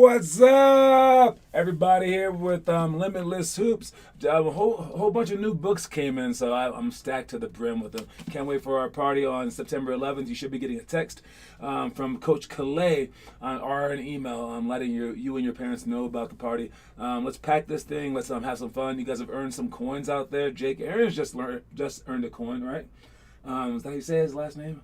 What's up, everybody? Here with Limitless Hoops. A whole bunch of new books came in, so I'm stacked to the brim with them. Can't wait for our party on September 11th. You should be getting a text from Coach Calais or an email letting you and your parents know about the party. Let's pack this thing. Let's have some fun. You guys have earned some coins out there. Jake Aaron's just earned a coin, right? Is that how you say his last name?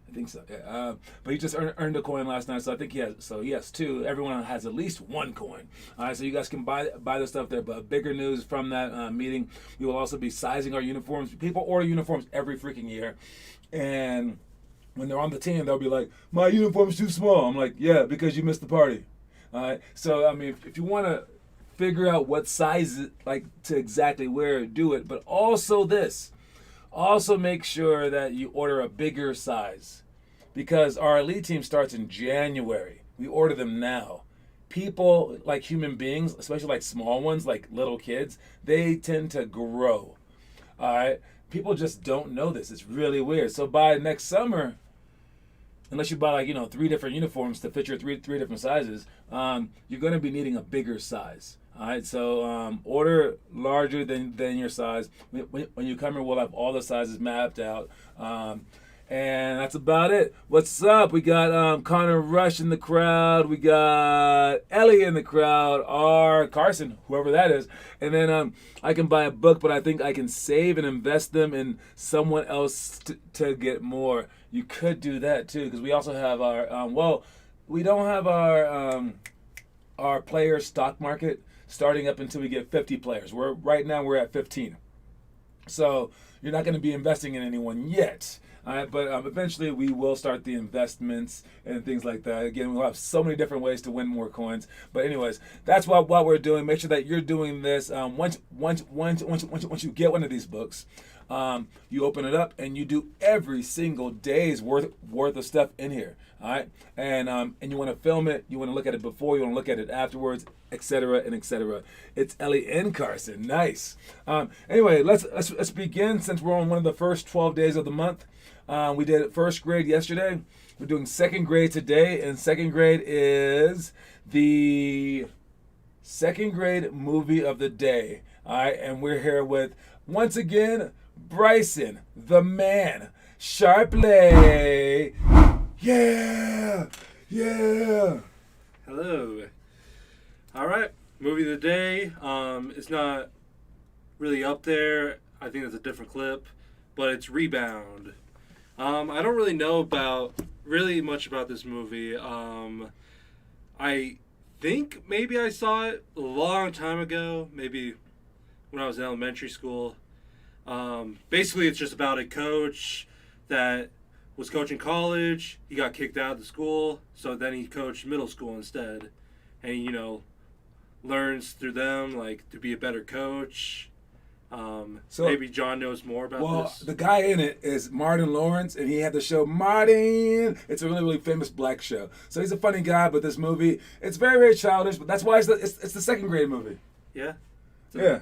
I think so. Yeah. But he just earned a coin last night, so I think he has two. Everyone has at least one coin. All right, so you guys can buy the stuff there. But bigger news from that meeting, we will also be sizing our uniforms. People order uniforms every freaking year, and when they're on the team, they'll be like, "My uniform's too small." I'm like, "Yeah, because you missed the party." All right, so I mean, if you want to figure out what size like to exactly wear, do it. But also this. Also make sure that you order a bigger size because our elite team starts in January. We order them now. People, like human beings, especially like small ones, like little kids, they tend to grow. All right? People just don't know this. It's really weird. So by next summer, unless you buy like, 3 different uniforms to fit your three different sizes, you're going to be needing a bigger size. All right, so order larger than your size. When you come here, we'll have all the sizes mapped out. And that's about it. What's up? We got Connor Rush in the crowd. We got Ellie in the crowd. Or Carson, whoever that is. And then I can buy a book, but I think I can save and invest them in someone else to get more. You could do that too, because we also have our, we don't have our player stock market starting up until we get 50 players. Right now we're at 15. So you're not going to be investing in anyone yet. But eventually we will start the investments and things like that. Again, we'll have so many different ways to win more coins. But anyways, that's what we're doing. Make sure that you're doing this. Once you get one of these books, you open it up and you do every single day's worth of stuff in here. All right, and you want to film it. You want to look at it before. You want to look at it afterwards, etc. and etc. It's Ellie and Carson. Nice. Anyway, let's begin. Since we're on one of the first 12 days of the month, we did first grade yesterday. We're doing second grade today, and second grade is the second grade movie of the day. All right, and we're here with once again Bryson, the man, Sharpley. Yeah. Hello. All right, movie of the day. It's not really up there. I think it's a different clip, but it's Rebound. I don't really know really much about this movie. I think maybe I saw it a long time ago, maybe when I was in elementary school. Basically, it's just about a coach that was coaching college. He got kicked out of the school, so then he coached middle school instead. And he, learns through them, like, to be a better coach. So maybe John knows more about this. Well, the guy in it is Martin Lawrence, and he had the show Martin. It's a really, really famous black show. So he's a funny guy, but this movie, it's very, very childish, but that's why it's the second grade movie. Yeah? Yeah.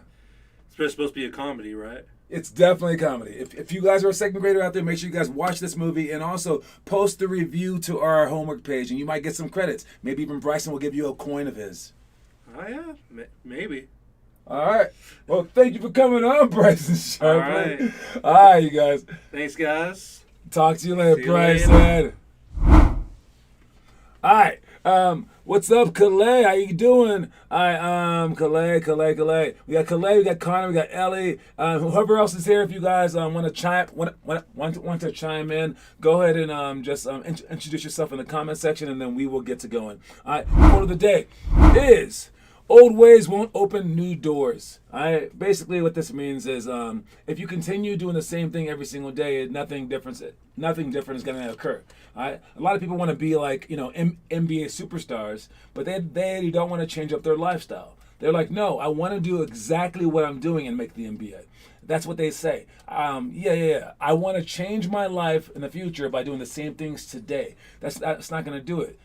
It's supposed to be a comedy, right? It's definitely a comedy. If you guys are a second grader out there, make sure you guys watch this movie and also post the review to our homework page, and you might get some credits. Maybe even Bryson will give you a coin of his. Oh, yeah. Maybe. All right. Well, thank you for coming on, Bryson Sharpley. All right, you guys. Thanks, guys. Talk to you later, See Bryson. you later. All right. What's up, Calais? How you doing? Calais. We got Calais, we got Connor, we got Ellie. Whoever else is here, if you guys want to chime in, go ahead and just introduce yourself in the comment section, and then we will get to going. All right. Quote of the day is, old ways won't open new doors. Basically what this means is if you continue doing the same thing every single day, nothing different is going to occur. A lot of people want to be like, NBA superstars, but they don't want to change up their lifestyle. They're like, no, I want to do exactly what I'm doing and make the NBA. That's what they say. I want to change my life in the future by doing the same things today. That's not going to do it.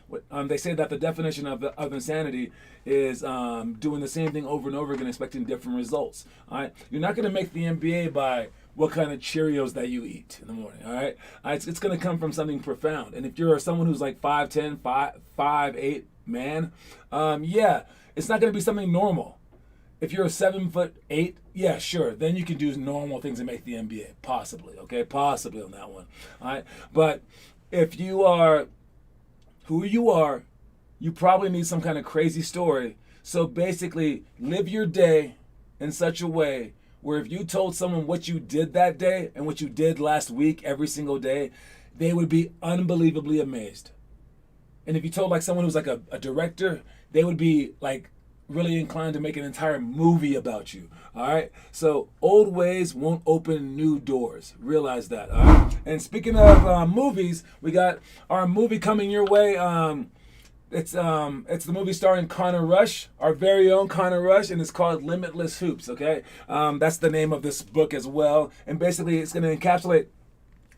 They say that the definition of insanity is doing the same thing over and over again, expecting different results. All right, you're not going to make the NBA by what kind of Cheerios that you eat in the morning. All right, it's going to come from something profound. And if you're someone who's like 5'10", 5'8", man, yeah, it's not going to be something normal. If you're a 7'8", yeah, sure, then you can do normal things and make the NBA, possibly. Okay, possibly on that one. All right, but if you are who you are, you probably need some kind of crazy story. So basically, live your day in such a way where if you told someone what you did that day and what you did last week every single day, they would be unbelievably amazed. And if you told like someone who's like a director, they would be like really inclined to make an entire movie about you. All right. So old ways won't open new doors. Realize that. All right. And speaking of movies, we got our movie coming your way. It's the movie starring Connor Rush, our very own Connor Rush, and it's called Limitless Hoops. Okay. That's the name of this book as well. And basically, it's going to encapsulate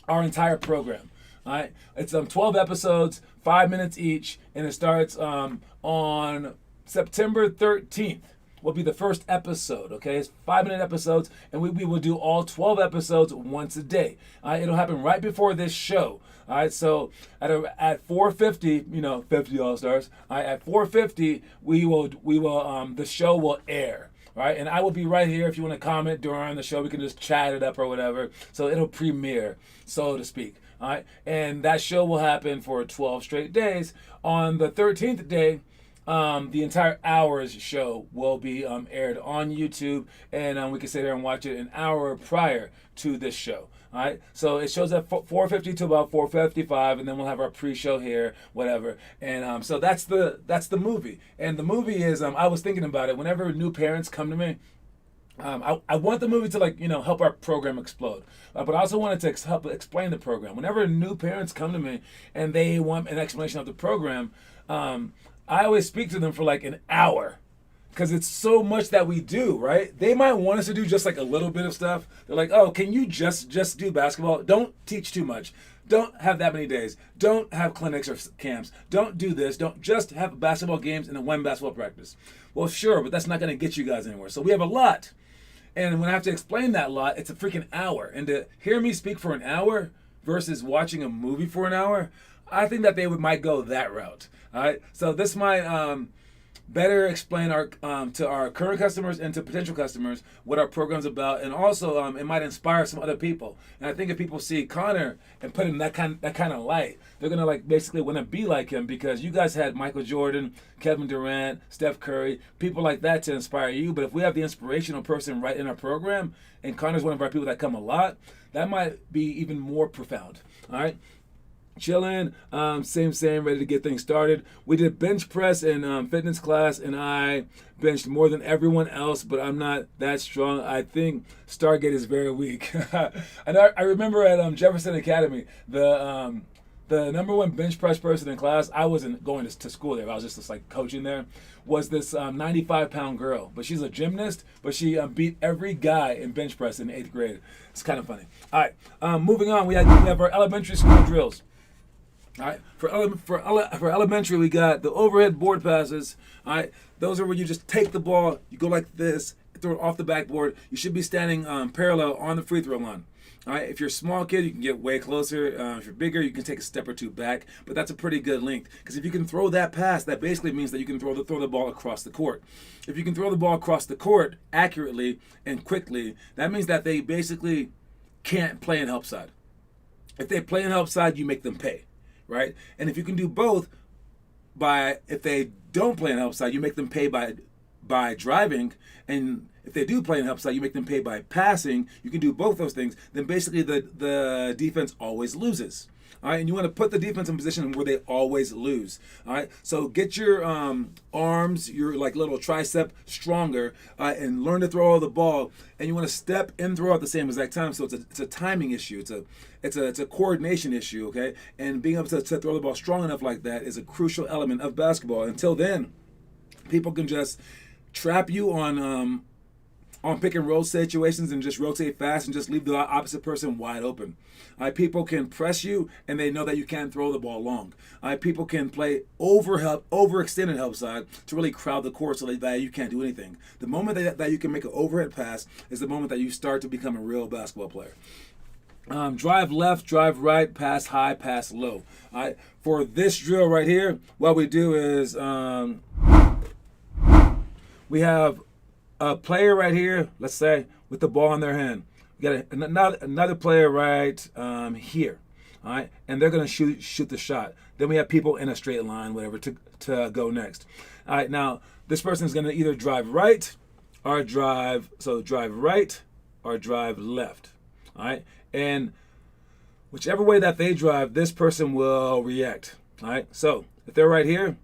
our entire program. All right. It's 12 episodes, 5 minutes each, and it starts on September 13th will be the first episode, okay? It's 5-minute episodes, and we will do all 12 episodes once a day. It'll happen right before this show. All right, so at 4:50, 50 All-Stars, at 4:50, the show will air. Right, and I will be right here if you want to comment during the show. We can just chat it up or whatever. So it'll premiere, so to speak. All right, and that show will happen for 12 straight days. On the 13th day, the entire hour's show will be aired on YouTube, and we can sit here and watch it an hour prior to this show. All right, so it shows at 4:50 to about 4:55, and then we'll have our pre-show here, whatever. And so that's the movie. And the movie is I was thinking about it. Whenever new parents come to me, I want the movie to help our program explode, but I also wanted to help explain the program. Whenever new parents come to me and they want an explanation of the program, I always speak to them for like an hour. Because it's so much that we do, right? They might want us to do just like a little bit of stuff. They're like, oh, can you just do basketball? Don't teach too much. Don't have that many days. Don't have clinics or camps. Don't do this. Don't just have basketball games and then one basketball practice. Well, sure, but that's not going to get you guys anywhere. So we have a lot. And when I have to explain that lot, it's a freaking hour. And to hear me speak for an hour versus watching a movie for an hour, I think that they might go that route. All right. So this might better explain to our current customers and to potential customers what our program's about, and also it might inspire some other people. And I think if people see Connor and put him that kind of light, they're gonna basically want to be like him, because you guys had Michael Jordan, Kevin Durant, Steph Curry, people like that to inspire you. But if we have the inspirational person right in our program, and Connor's one of our people that come a lot, that might be even more profound. All right. Chilling, same, ready to get things started. We did bench press in fitness class, and I benched more than everyone else, but I'm not that strong. I think Stargate is very weak. And I remember at Jefferson Academy, the number one bench press person in class, I wasn't going to school there, I was just like coaching there, was this 95-pound girl. But she's a gymnast, but she beat every guy in bench press in 8th grade. It's kind of funny. All right, moving on, we have our elementary school drills. All right, for elementary, we got the overhead board passes. All right, those are where you just take the ball, you go like this, throw it off the backboard. You should be standing parallel on the free throw line. All right, if you're a small kid, you can get way closer. If you're bigger, you can take a step or two back, but that's a pretty good length, because if you can throw that pass, that basically means that you can throw the ball across the court. If you can throw the ball across the court accurately and quickly, that means that they basically can't play in help side. If they play in help side, you make them pay. Right? And if you can do both, if they don't play in help side, you make them pay by driving, and if they do play in help side, you make them pay by passing. You can do both those things. Then basically the defense always loses. All right, and you want to put the defense in position where they always lose. All right, so get your arms, your little tricep stronger, and learn to throw the ball. And you want to step and throw at the same exact time. So it's a timing issue. It's a coordination issue. Okay, and being able to throw the ball strong enough like that is a crucial element of basketball. Until then, people can just trap you on pick and roll situations and just rotate fast and just leave the opposite person wide open. People can press you and they know that you can't throw the ball long. People can play overextended help side to really crowd the court so that you can't do anything. The moment that you can make an overhead pass is the moment that you start to become a real basketball player. Drive left, drive right, pass high, pass low. All right. For this drill right here, what we do is we have a player right here, let's say, with the ball in their hand. We got another player right here. All right, and they're gonna shoot the shot. Then we have people in a straight line, whatever, to go next. All right, now this person is gonna either drive right or drive right or drive left. All right, and whichever way that they drive, this person will react. All right, so if they're right here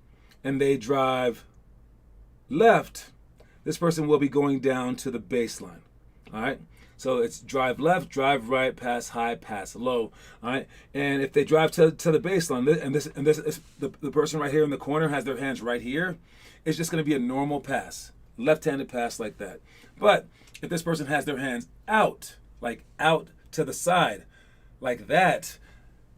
and they drive left, this person will be going down to the baseline. All right, so it's drive left, drive right, pass high, pass low. All right, and if they drive to the baseline, and this is the person right here in the corner has their hands right here, it's just going to be a normal pass, left-handed pass like that. But if this person has their hands out, like out to the side, like that,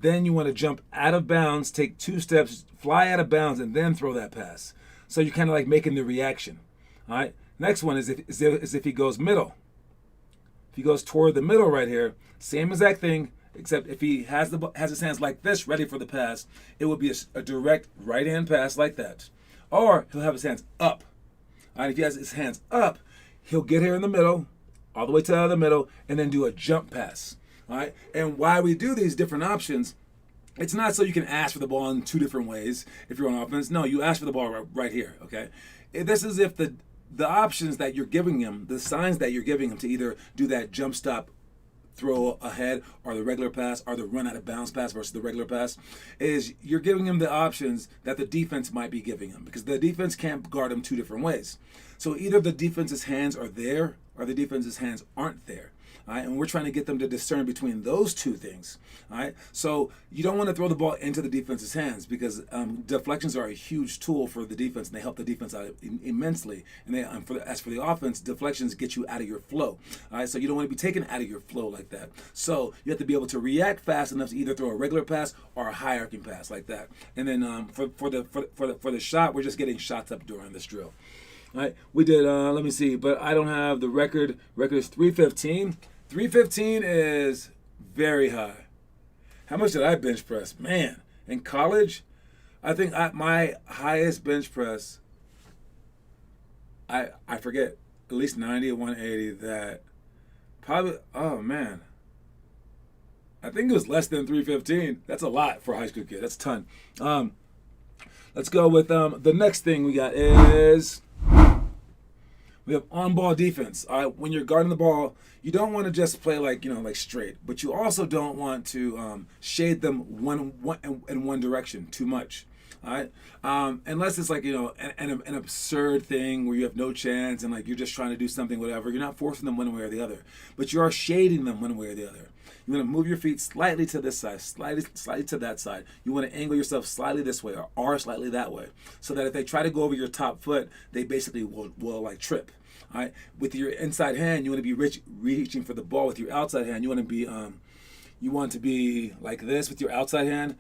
then you want to jump out of bounds, take 2 steps, fly out of bounds, and then throw that pass. So you're kind of like making the reaction. All right. Next one is if he goes middle. If he goes toward the middle right here, same exact thing, except if he has his hands like this, ready for the pass, it will be a direct right hand pass like that. Or he'll have his hands up. All right. If he has his hands up, he'll get here in the middle, all the way to the middle, and then do a jump pass. All right. And why we do these different options, it's not so you can ask for the ball in 2 different ways if you're on offense. No, you ask for the ball right here. Okay. This is if the options that you're giving him, the signs that you're giving him to either do that jump stop, throw ahead, or the regular pass, or the run out of bounds pass versus the regular pass, is you're giving him the options that the defense might be giving him, because the defense can't guard him 2 different ways. So either the defense's hands are there or the defense's hands aren't there. All right, and we're trying to get them to discern between those 2 things. All right, so you don't want to throw the ball into the defense's hands, because deflections are a huge tool for the defense, and they help the defense out immensely. And as for the offense, deflections get you out of your flow. All right, so you don't want to be taken out of your flow like that. So you have to be able to react fast enough to either throw a regular pass or a high arcing pass like that. And then for the shot, we're just getting shots up during this drill. All right, we did. Let me see, but I don't have the record. Record is 315. 315 is very high. How much did I bench press? Man, in college, I think my highest bench press, I forget, at least 90 or 180. That probably, oh man, I think it was less than 315. That's a lot for a high school kid. That's a ton. Let's go with the next thing we got is we have on-ball defense. All right, when you're guarding the ball, you don't want to just play like straight, but you also don't want to shade them in one direction too much. All right, unless it's like an absurd thing where you have no chance and like you're just trying to do something, whatever. You're not forcing them one way or the other, but you are shading them one way or the other. You want to move your feet slightly to this side, slightly to that side. You want to angle yourself slightly this way or slightly that way, so that if they try to go over your top foot, they basically will like trip. All right. With your inside hand, you want to be reaching for the ball. With your outside hand, you want to be like this with your outside hand,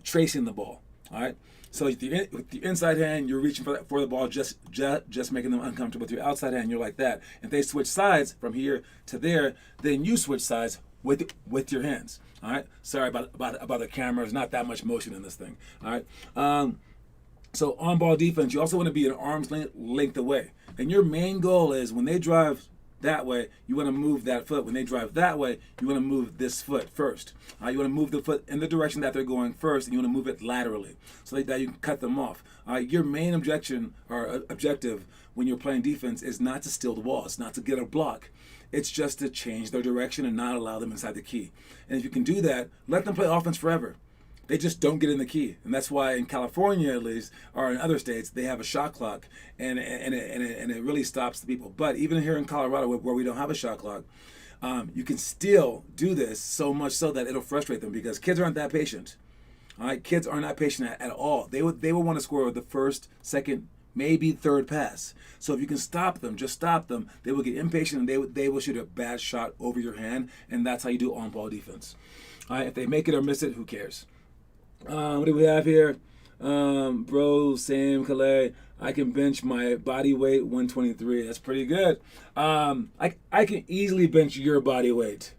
tracing the ball. All right. So with your inside hand, you're reaching for the ball, just making them uncomfortable. With your outside hand, you're like that. If they switch sides from here to there, then you switch sides with your hands. All right. Sorry about the camera. There's not that much motion in this thing. All right. So on-ball defense, you also want to be an arm's length away. And your main goal is when they drive that way, you want to move that foot. When they drive that way, you want to move this foot first. You want to move the foot in the direction that they're going first, and you want to move it laterally so that you can cut them off. Your main objective when you're playing defense is not to steal the ball. It's not to get a block. It's just to change their direction and not allow them inside the key. And if you can do that, let them play offense forever. They just don't get in the key, and that's why in California, at least, or in other states, they have a shot clock, and it really stops the people. But even here in Colorado, where we don't have a shot clock, you can still do this so much so that it'll frustrate them, because kids aren't that patient. All right, kids are not patient at all. They will want to score with the first, second, maybe third pass. So if you can stop them, just stop them. They will get impatient, and they will shoot a bad shot over your hand, and that's how you do on-ball defense. All right, if they make it or miss it, who cares? What do we have here? Bro, Sam Calais, I can bench my body weight 123. That's pretty good. I can easily bench your body weight.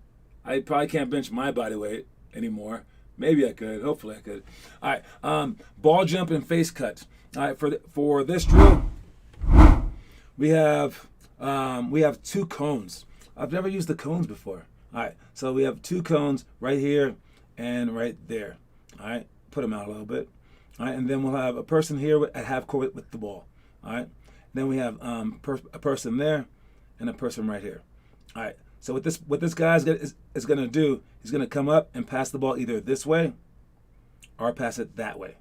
I probably can't bench my body weight anymore. Maybe I could. Hopefully I could. All right. Ball jump and face cut. All right. For this drill, we have 2 cones. I've never used the cones before. All right. So we have 2 cones right here and right there. All right. Put them out a little bit. All right. And then we'll have a person here at half court with the ball. All right. Then we have a person there and a person right here. All right. So what this guy is going to do, he's going to come up and pass the ball either this way or pass it that way.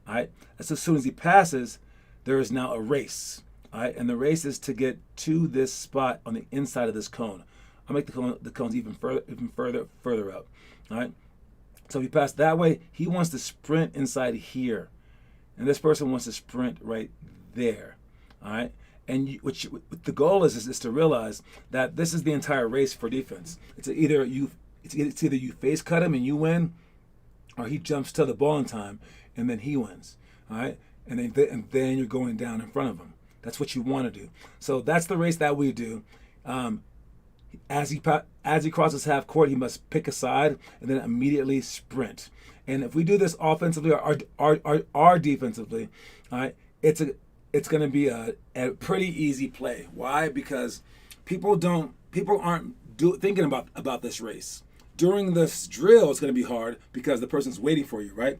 All right. As soon as he passes, there is now a race. All right. And the race is to get to this spot on the inside of this cone. I'll make the cones even further up. All right. So if he passed that way, he wants to sprint inside here, and this person wants to sprint right there. All right. And what the goal is to realize that this is the entire race for defense. It's either you face cut him and you win, or he jumps to the ball in time and then he wins. All right, and then you're going down in front of him. That's what you want to do. So that's the race that we do. As he crosses half court, he must pick a side and then immediately sprint. And if we do this offensively or defensively, all right, it's going to be a pretty easy play. Why? Because people aren't thinking about this race. During this drill, it's going to be hard because the person's waiting for you, right?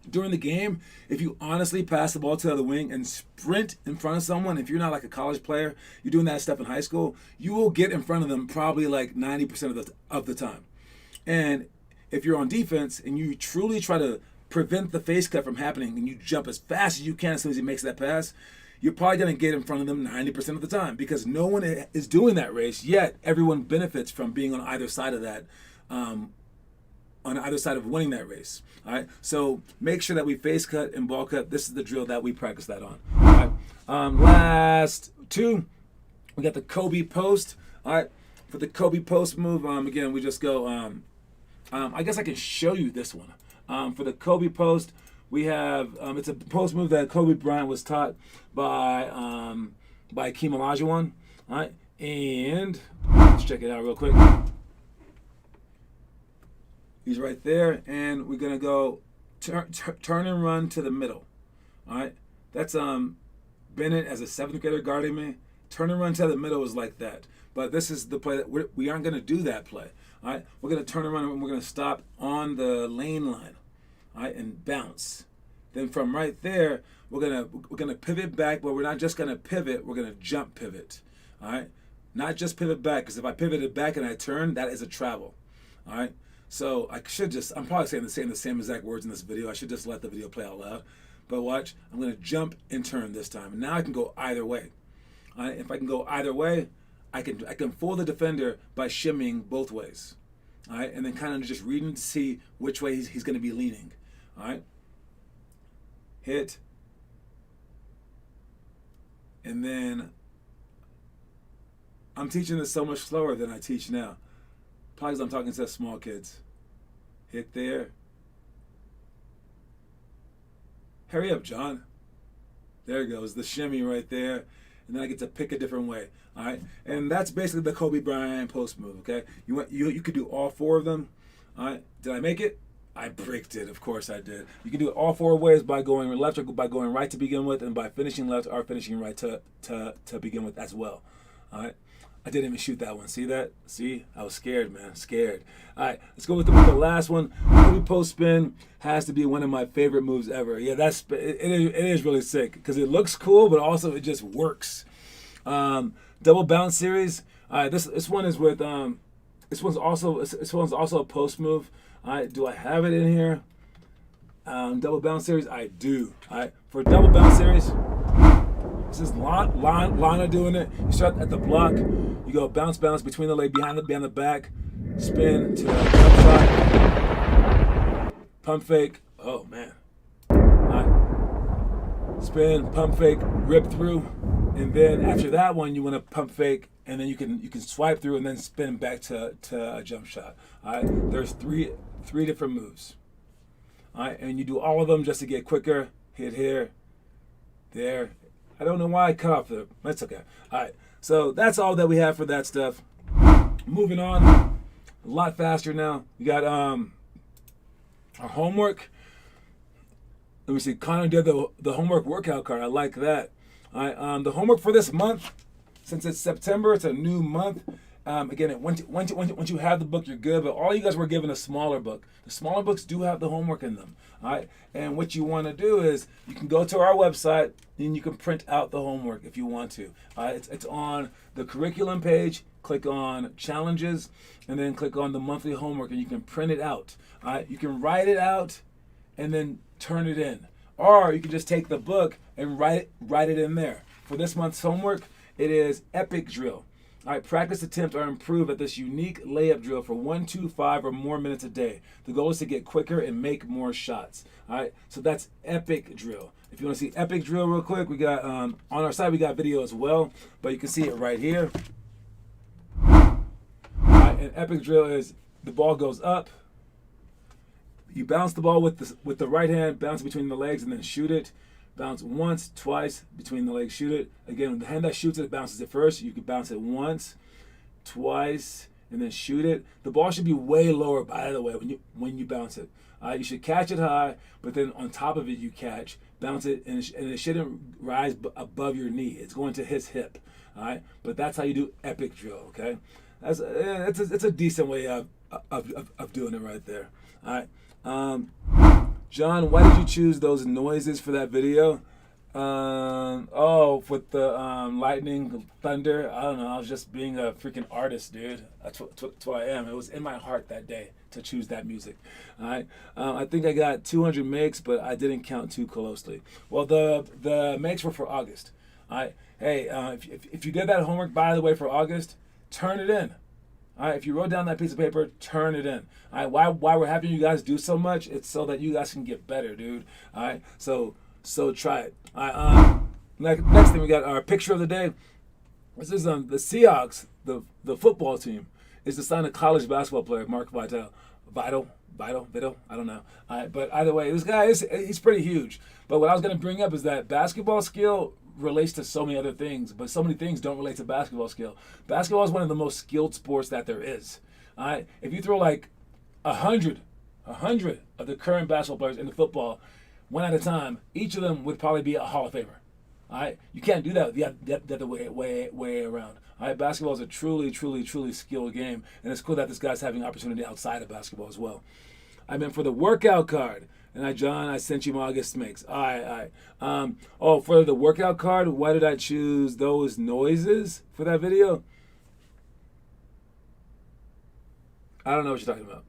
During the game, if you honestly pass the ball to the other wing and sprint in front of someone, if you're not like a college player, you're doing that stuff in high school, you will get in front of them probably like 90% of the time. And if you're on defense and you truly try to prevent the face cut from happening and you jump as fast as you can as soon as he makes that pass, you're probably going to get in front of them 90% of the time because no one is doing that race, yet everyone benefits from being on either side of that, on either side of winning that race. All right, so make sure that we face cut and ball cut. This is the drill that we practice that on. All right, last 2, we got the Kobe post. All right, for the Kobe post move, again, we just go, I guess I can show you this one. For the Kobe post, we have, it's a post move that Kobe Bryant was taught by Hakeem Olajuwon. All right, and let's check it out real quick. He's right there, and we're gonna go turn and run to the middle. All right, that's Bennett as a 7th grader guarding me. Turn and run to the middle is like that, but this is the play that we aren't gonna do that play. All right, we're gonna turn and run, and we're gonna stop on the lane line. All right, and bounce. Then from right there, we're gonna pivot back, but we're not just gonna pivot. We're gonna jump pivot. All right, not just pivot back, because if I pivoted back and I turn, that is a travel. All right. So I'm probably saying the same exact words in this video. I should just let the video play out loud. But watch, I'm going to jump and turn this time. And now I can go either way. If I can go either way, I can fool the defender by shimmying both ways. All right, and then kind of just reading to see which way he's going to be leaning. All right, hit, and then I'm teaching this so much slower than I teach now. Probably because I'm talking to small kids. Hit there. Hurry up, John. There it goes, the shimmy right there. And then I get to pick a different way. All right, and that's basically the Kobe Bryant post move. Okay, you could do all 4 of them. All right, did I make it? I bricked it. Of course I did. You can do it all 4 ways by going left or by going right to begin with, and by finishing left or finishing right to begin with as well. All right. I didn't even shoot that one. See that? See? I was scared, man. Scared. All right, let's go with the last one. Kobe post spin has to be one of my favorite moves ever. Yeah, it is really sick because it looks cool, but also it just works. Double bounce series. All right, this one is with this one's also a post move. All right, do I have it in here? Double bounce series. I do. All right, for double bounce series. This is Lana doing it. You start at the block. You go bounce between the leg, behind the back, spin to the jump shot, pump fake. Oh man! All right. Spin, pump fake, rip through, and then after that one, you want to pump fake, and then you can swipe through and then spin back to a jump shot. All right. There's three different moves. All right, and you do all of them just to get quicker. Hit here, there. I don't know why I cut off the. That's okay. All right. So that's all that we have for that stuff. Moving on. a lot faster now. We got our homework. Let me see. Connor did the homework workout card. I like that. All right. The homework for this month, since it's September, it's a new month. Again, once you have the book, you're good. But all you guys were given a smaller book. The smaller books do have the homework in them. All right. And what you want to do is you can go to our website and you can print out the homework if you want to. It's on the curriculum page. Click on challenges and then click on the monthly homework and you can print it out. All right. You can write it out and then turn it in. Or you can just take the book and write it in there. For this month's homework, it is epic drill. All right, practice, attempt, or improve at this unique layup drill for 1, 2, 5, or more minutes a day. The goal is to get quicker and make more shots. All right, so that's epic drill. If you want to see epic drill real quick, we got on our side, we got video as well, but you can see it right here. All right, and epic drill is the ball goes up. You bounce the ball with the right hand, bounce between the legs, and then shoot it. Bounce once, twice, between the legs, shoot it. Again, with the hand that shoots it bounces it first. You can bounce it once, twice, and then shoot it. The ball should be way lower, by the way, when you bounce it. You should catch it high, but then on top of it you catch, bounce it, and it shouldn't rise above your knee. It's going to his hip. All right, but that's how you do epic drill. Okay, it's a decent way of doing it right there. All right. John, why did you choose those noises for that video? With the lightning, thunder. I don't know. I was just being a freaking artist, dude. That's what I am. It was in my heart that day to choose that music. All right. I think I got 200 makes, but I didn't count too closely. Well, the makes were for August. All right. Hey, if you did that homework, by the way, for August, turn it in. All right, if you wrote down that piece of paper, turn it in. All right, why we're having you guys do so much? It's so that you guys can get better, dude. All right, so try it. All right, next thing we got our picture of the day. This is the Seahawks, the football team, is the son of college basketball player Mark Vital. I don't know. All right, but either way, this guy he's pretty huge. But what I was gonna bring up is that basketball skill relates to so many other things, but so many things don't relate to basketball skill. Basketball is one of the most skilled sports that there is. All right, if you throw like 100 of the current basketball players into football, one at a time, each of them would probably be a Hall of Famer. All right, you can't do that the other way around. All right, basketball is a truly skilled game, and it's cool that this guy's having opportunity outside of basketball as well. I meant for the workout card. And John, I sent you my August makes. All right. For the workout card, why did I choose those noises for that video? I don't know what you're talking about.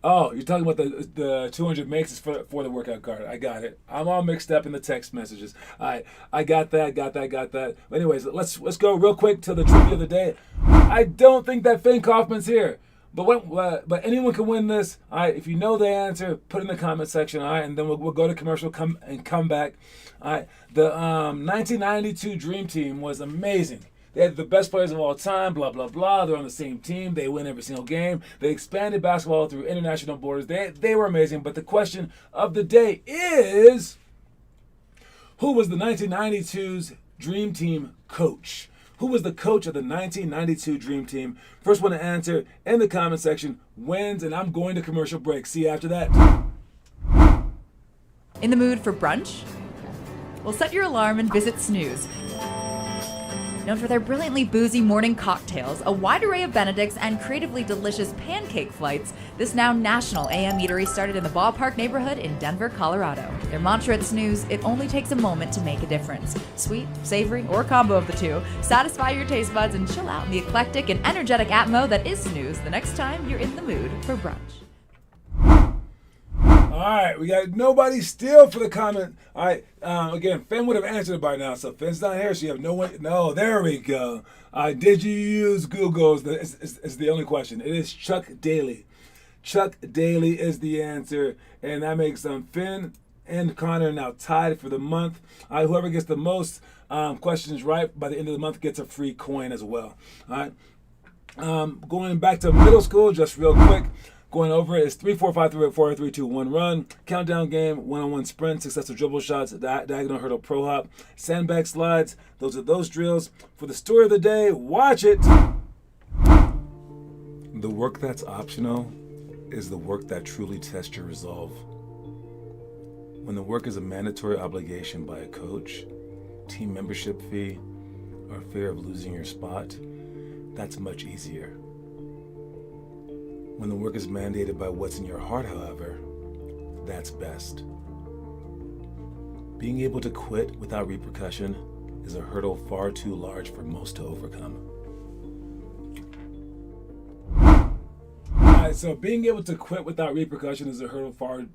Oh, you're talking about the 200 makes is for the workout card. I got it. I'm all mixed up in the text messages. All right, I got that. But anyways, let's go real quick to the trivia of the day. I don't think that Finn Kaufman's here. But anyone can win this. All right, if you know the answer, put it in the comment section. All right, and then we'll go to commercial, come back. All right, the 1992 Dream Team was amazing. They had the best players of all time. Blah blah blah. They're on the same team. They win every single game. They expanded basketball through international borders. They were amazing. But the question of the day is, who was the 1992's Dream Team coach? Who was the coach of the 1992 Dream Team? First one to answer in the comment section wins, and I'm going to commercial break. See you after that. In the mood for brunch? Well, set your alarm and visit Snooze. Known for their brilliantly boozy morning cocktails, a wide array of Benedicts, and creatively delicious pancake flights, this now national AM eatery started in the Ballpark neighborhood in Denver, Colorado. Their mantra at Snooze, it only takes a moment to make a difference. Sweet, savory, or combo of the two, satisfy your taste buds and chill out in the eclectic and energetic atmo that is Snooze the next time you're in the mood for brunch. All right, we got nobody still for the comment. All right, again, Finn would have answered it by now, so Finn's not here, so you have no one. No, there we go. Did you use Google? Is the only question. It is Chuck Daly. Chuck Daly is the answer, and that makes Finn and Connor now tied for the month. Whoever gets the most questions right by the end of the month gets a free coin as well. All right, going back to middle school, just real quick. Going over it is 3, 4, 5, 3, 4, 3, 2, 1 run. Countdown game, one-on-one sprint, successful dribble shots, diagonal hurdle pro hop, sandbag slides. Those are those drills. For the story of the day, watch it. The work that's optional is the work that truly tests your resolve. When the work is a mandatory obligation by a coach, team membership fee, or fear of losing your spot, that's much easier. When the work is mandated by what's in your heart, however, that's best. Being able to quit without repercussion is a hurdle far too large for most to overcome. Alright, so being able to quit without repercussion is a hurdle far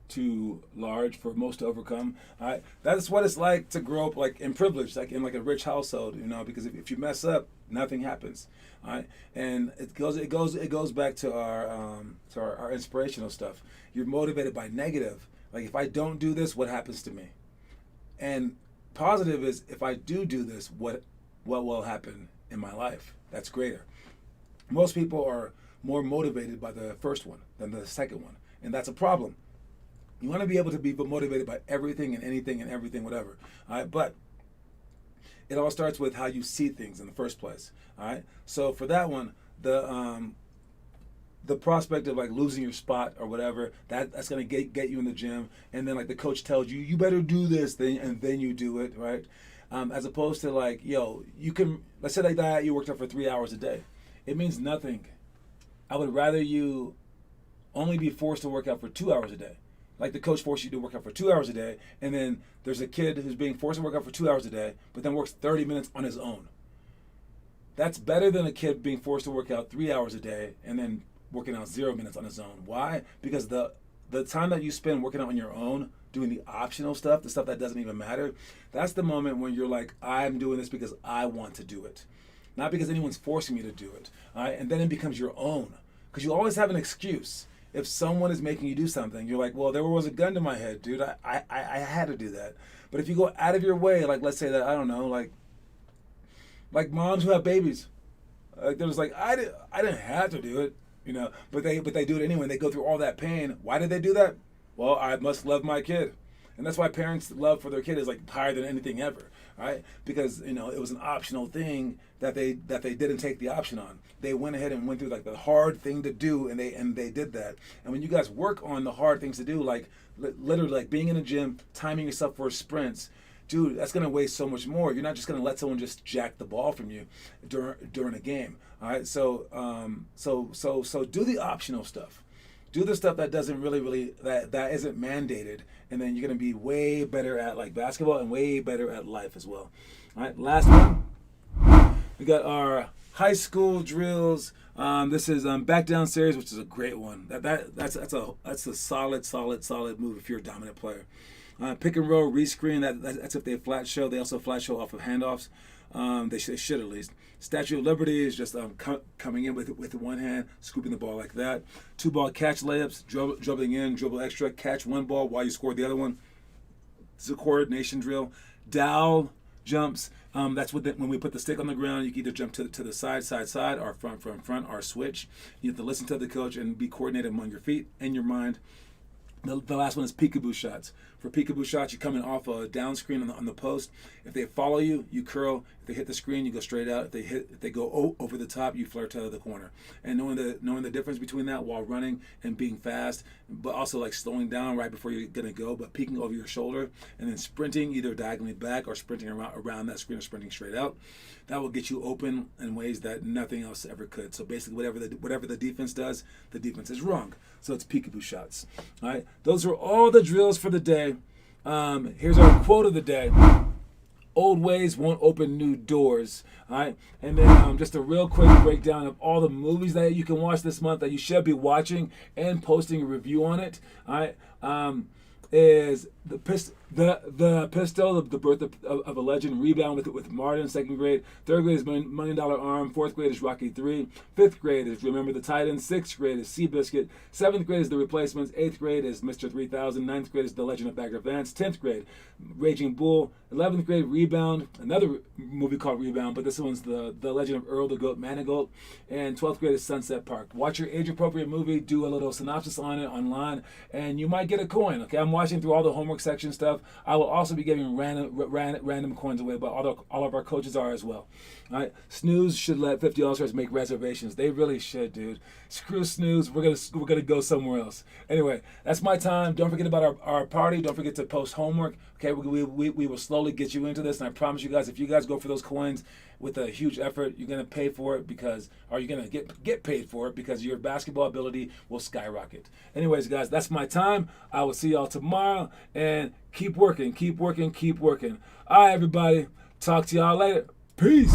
too large for most to overcome. Alright, that's what it's like to grow up like in privilege, like in like a rich household, you know, because if you mess up, nothing happens. Alright, and it goes back to our inspirational stuff. You're motivated by negative. Like, if I don't do this, what happens to me? And positive is, if I do this, what will happen in my life? That's greater. Most people are more motivated by the first one than the second one, and that's a problem. You want to be able to be motivated by everything and anything and everything, whatever. All right, but it all starts with how you see things in the first place. All right, so for that one, the prospect of like losing your spot or whatever, that's gonna get you in the gym, and then like the coach tells you, you better do this thing, and then you do it, right? As opposed to like, yo, you can, let's say like that, you worked out for 3 hours a day. It means nothing. I would rather you only be forced to work out for 2 hours a day. Like the coach forced you to work out for 2 hours a day, and then there's a kid who's being forced to work out for 2 hours a day, but then works 30 minutes on his own. That's better than a kid being forced to work out 3 hours a day and then working out 0 minutes on his own. Why? Because the time that you spend working out on your own, doing the optional stuff, the stuff that doesn't even matter, that's the moment when you're like, I'm doing this because I want to do it, not because anyone's forcing me to do it. All right? And then it becomes your own, because you always have an excuse. If someone is making you do something, you're like, well, there was a gun to my head, dude. I had to do that. But if you go out of your way, like let's say that, I don't know, like moms who have babies, like they're just like, I didn't have to do it, you know, but they do it anyway. And they go through all that pain. Why did they do that? Well, I must love my kid. And that's why parents' love for their kid is like higher than anything ever, right? Because, you know, it was an optional thing that they didn't take the option on. They went ahead and went through like the hard thing to do, and they did that. And when you guys work on the hard things to do, like literally like being in a gym, timing yourself for sprints, dude, that's gonna weigh so much more. You're not just gonna let someone just jack the ball from you during a game. All right, so do the optional stuff. Do the stuff that doesn't really that isn't mandated, and then you're gonna be way better at like basketball and way better at life as well. All right, last one. We got our high school drills. This is back down series, which is a great one. That's a solid move if you're a dominant player. Pick and roll, rescreen. That's if they flat show. They also flat show off of handoffs. They should at least. Statue of Liberty is just coming in with one hand, scooping the ball like that. 2-ball catch layups, dribbling in, dribble extra, catch one ball while you score the other one. It's a coordination drill. Dowel jumps. That's when we put the stick on the ground, you can either jump to the side, or front, or switch. You have to listen to the coach and be coordinated among your feet and your mind. The last one is peekaboo shots. For peekaboo shots, you come in off a down screen on the post. If they follow you, you curl. If they hit the screen, you go straight out. If they go over the top, you flare to the corner. And knowing the difference between that while running and being fast, but also like slowing down right before you're gonna go, but peeking over your shoulder, and then sprinting either diagonally back or sprinting around that screen or sprinting straight out. That will get you open in ways that nothing else ever could. So basically, whatever the defense does, the defense is wrong. So it's peekaboo shots. All right, those are all the drills for the day. Here's our quote of the day. Old ways won't open new doors. All right, and then just a real quick breakdown of all the movies that you can watch this month that you should be watching and posting a review on it. All right, is the pistol, the birth of a legend. Rebound with Martin, 2nd grade. 3rd grade is $1 Million Arm. 4th grade is Rocky 3. 5th grade is Remember the Titans. 6th grade is Seabiscuit. 7th grade is The Replacements. 8th grade is Mr. 3000. 9th grade is The Legend of Bagger Vance. 10th grade, Raging Bull. 11th grade, Rebound. Another movie called Rebound, but this one's the Legend of Earl the Goat Manigault. And 12th grade is Sunset Park. Watch your age-appropriate movie. Do a little synopsis on it online, and you might get a coin. Okay, I'm watching through all the homework homework section stuff. I will also be giving random coins away, but all of our coaches are as well. All right, Snooze should let 50 All-Stars make reservations. They really should, dude. Screw Snooze. We're gonna go somewhere else. Anyway, that's my time. Don't forget about our party. Don't forget to post homework. Okay, we will slowly get you into this, and I promise you guys, if you guys go for those coins with a huge effort, you're gonna pay for it you're gonna get paid for it because your basketball ability will skyrocket. Anyways, guys, that's my time. I will see y'all tomorrow, and keep working, keep working, keep working. All right, everybody. Talk to y'all later. Peace.